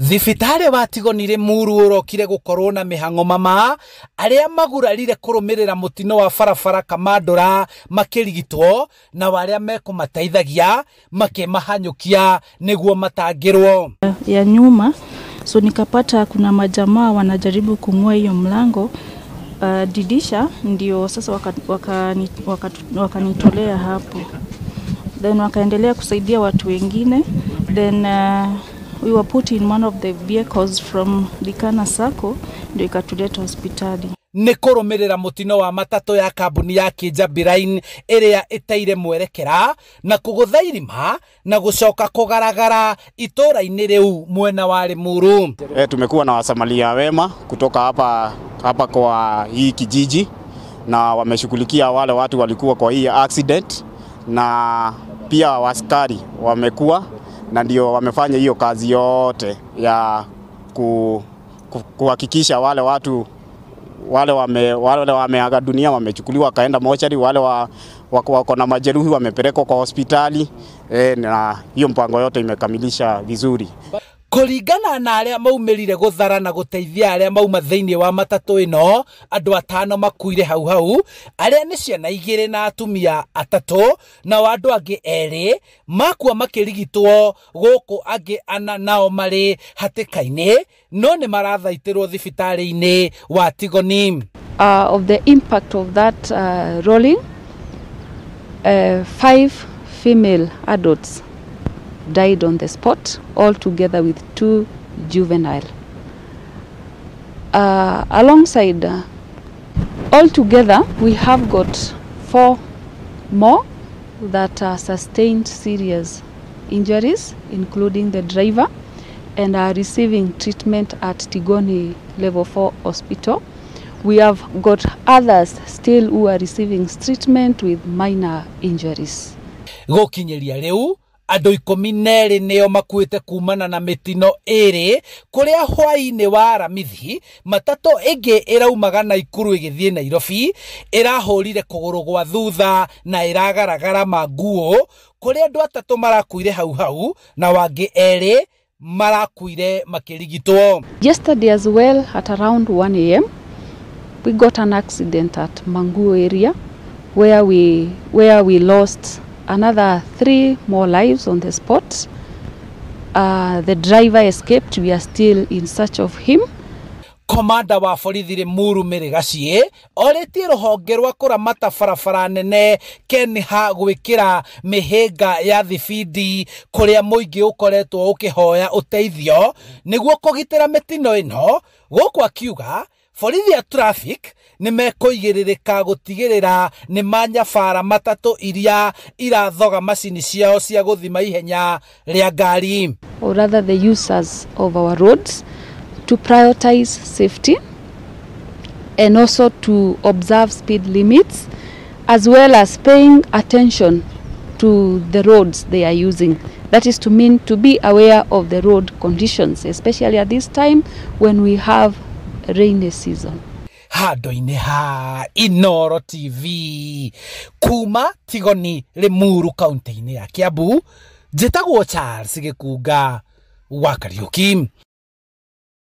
Thibitari wa Tigoni Limuru urokire gukorwo na mihango mama aria magurarire kurumirira mutino wa barabara Kamandora makirigitwo na waria mekumateithagia makimahanyukia niguo matangirwo ya nyuma. So nikapata kuna majamaa wanajaribu kung'oa hiyo mlango didisha, ndio sasa wakanitolea hapo, then wakaendelea kusaidia watu wengine, then we were put in one of the vehicles from Likana Sacco, ndio ikatuleta hospitali. Ni kurumirira mutino wa matatu ya kambuni ya Kinjabi Line iria itaire mwerekera na kugutha irima na gucoka kugaragara itura-ini riu mwena wa Limuru. Tumekuwa na wasamaria wema kutoka hapa kwa hii kijiji, na wameshughulikia wale watu walikuwa kwa hii accident, na pia waskari wamekuwa na ndio wamefanya hiyo kazi yote ya kuhakikisha wale watu wale wameaga dunia wamechukuliwa kaenda mochari, wale wako na majeruhi wamepelekwa kwa hospitali, na hiyo mpango yote imekamilisha vizuri. Kuringana na aria maumirire guthara na guteithia aria mauma thiini wa matatu ino, andu 5 makuire hau aria ni ciana 2 na atumia 3, na andu angi 2 makua makirigitwo guku angi 4 nao mari hatikaini no ni marathaitirwo thibitari-ini wa Tigoni. Of the impact of that rolling, 5 female adults died on the spot, all together with 2 juvenile. Alongside, all together, we have got 4 more that sustained serious injuries, including the driver, and are receiving treatment at Tigoni Level 4 Hospital. We have got others still who are receiving treatment with minor injuries. Gukinyeria riu andu 12 nio makuite kumana na mitino iri kuria hwai-ini wa Aramithi matatu ingi iraumaga Naikuru igithie Nairobi irahurire kuguru gwa thutha na iragaragara manguo kuria andu 3 marakuire hau na wangi 2 marakuire makirigitwo. Yesterday as well at around 1 AM we got an accident at Manguo area where we lost another 3 more lives on the spot. The driver escaped. We are still in search of him. Komanda wa borithi Limuru Mirigacie oritie ruhonge rwa kuramata barabara nene Kenha gwikira mihinga ya thibidi kuria muingi ukoretwo ukihoya uteithio niguo kugitira mitino ino, guku akiuga borithi ya traffic ni mekuigiririka gutigirira ni manyabara matatu iria irathoga macini ciao cia guthima ihenya ria ngari, or rather the users of our roads, to prioritize safety and also to observe speed limits, as well as paying attention to the roads they are using. That is to mean to be aware of the road conditions, especially at this time when we have rainy season. Handu-ini ha Inooro TV kuma Tigoni Limuru kaunti-ini ya Kiambu, njitagwo Charles Gikunga wa Kariuki.